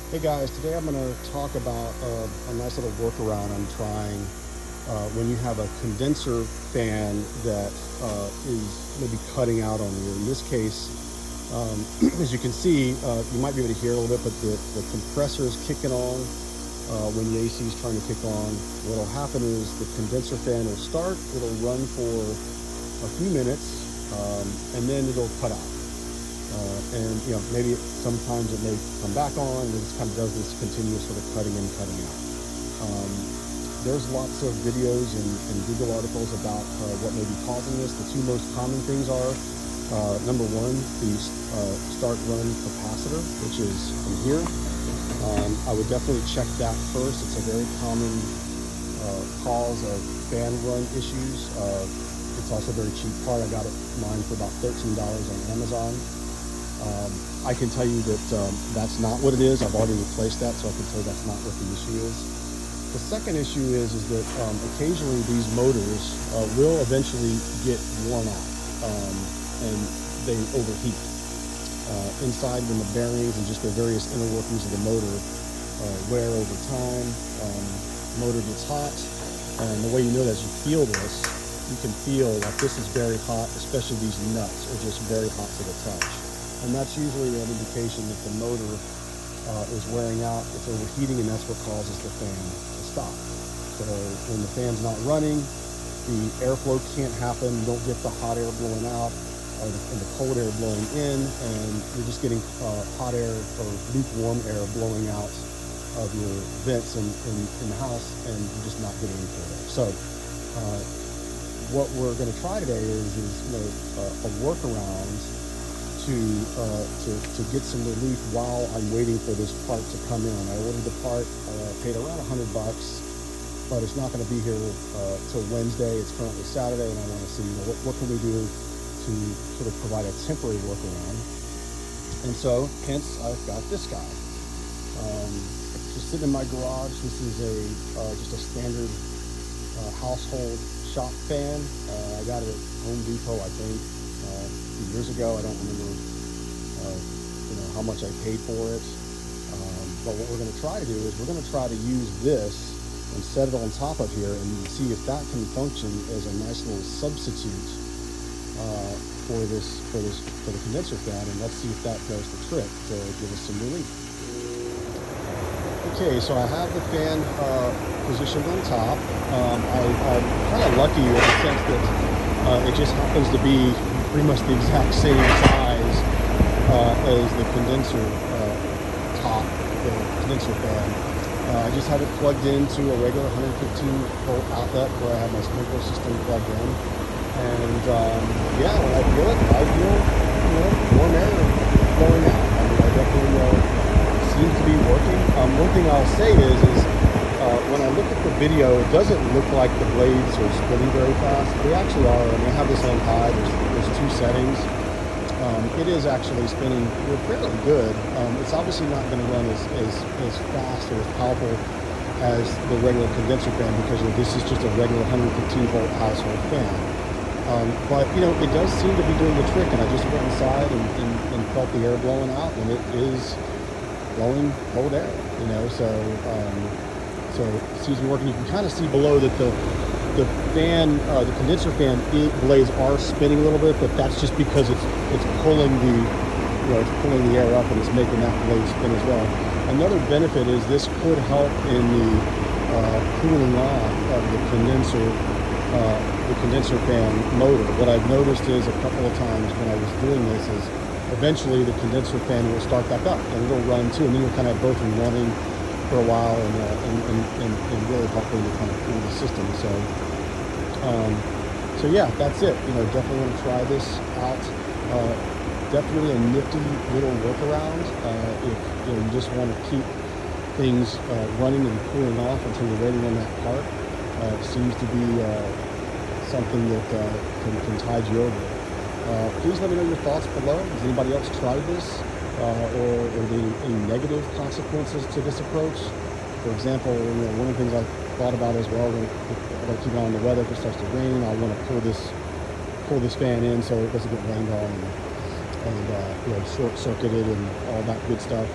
Hey guys, today I'm going to talk about a nice little workaround I'm trying when you have a condenser fan that is maybe cutting out on you. In this case, as you can see, you might be able to hear a little bit, but the compressor is kicking on when the AC is trying to kick on. What will happen is the condenser fan will start, it'll run for a few minutes, and then it'll cut out. And maybe sometimes it may come back on, and it just kind of does this continuous sort of cutting in, cutting out. Um, there's lots of videos and Google articles about what may be causing this. The two most common things are number one, the start run capacitor, which is from here. I would definitely check that first. It's a very common cause of fan run issues. It's also a very cheap part. I got mine for about $13 on Amazon. I can tell you that that's not what it is. I've already replaced that, so I can tell you that's not what the issue is. The second issue is that occasionally these motors will eventually get worn out and they overheat. Inside, when the bearings and just the various inner workings of the motor wear over time, the motor gets hot, and the way you know that is you feel this. You can feel like this is very hot, especially these nuts are just very hot to the touch. And that's usually an indication that the motor is wearing out, it's overheating, and that's what causes the fan to stop. So when the fan's not running, the airflow can't happen, you don't get the hot air blowing out and the cold air blowing in, and you're just getting hot air or lukewarm air blowing out of your vents in the house, and you're just not getting any cold air. So what we're going to try today is a workaround to get some relief while I'm waiting for this part to come in. I ordered the part, paid around $100, but it's not going to be here till Wednesday. It's currently Saturday, and I want to see what can we do to sort of provide a temporary workaround. And so, hence, I've got this guy. Just sitting in my garage. This is just a standard household shop fan. I got it at Home Depot, I think. A few years ago. I don't remember how much I paid for it, but what we're going to try to do is we're going to try to use this and set it on top of here and see if that can function as a nice little substitute for the condenser fan, and let's see if that does the trick to give us some relief. Okay, so I have the fan positioned on top. I'm kind of lucky in the sense that it just happens to be pretty much the exact same size as the condenser top, the condenser fan. I just have it plugged into a regular 115 volt outlet where I have my sprinkler system plugged in. And when I feel it, I feel warm air blowing out. I mean, I definitely seems to be working. One thing I'll say is when I look at the video, it doesn't look like the blades are spinning very fast. They actually are. I mean, I have this on high. There's two settings. It is actually spinning fairly good. It's obviously not going to run as fast or as powerful as the regular condenser fan because this is just a regular 115 volt household fan. But it does seem to be doing the trick, and I just went inside and felt the air blowing out, and it is blowing cold air. So it seems to be working. You can kind of see below that the fan, the condenser fan blades are spinning a little bit, but that's just because it's pulling the air up and it's making that blade spin as well. Another benefit is this could help in the cooling off of the condenser fan motor. What I've noticed is a couple of times when I was doing this is eventually the condenser fan will start back up and it'll run too, and then you'll kind of both running for a while and really helping to kind of cool the system. So yeah, that's it. Definitely want to try this out. Definitely a nifty little workaround if you just want to keep things running and cooling off until you're waiting on that part. It seems to be something that can tide you over. Please let me know your thoughts below. Has anybody else tried this? Or are there any negative consequences to this approach? For example, one of the things I thought about as well, when I keep an eye on the weather, if it starts to rain, I want to pull this fan in so it doesn't get rained on. and short circuited and all that good stuff.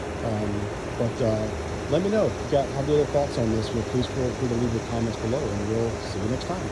But let me know if you have any other thoughts on this. Please feel free to leave your comments below, and we'll see you next time.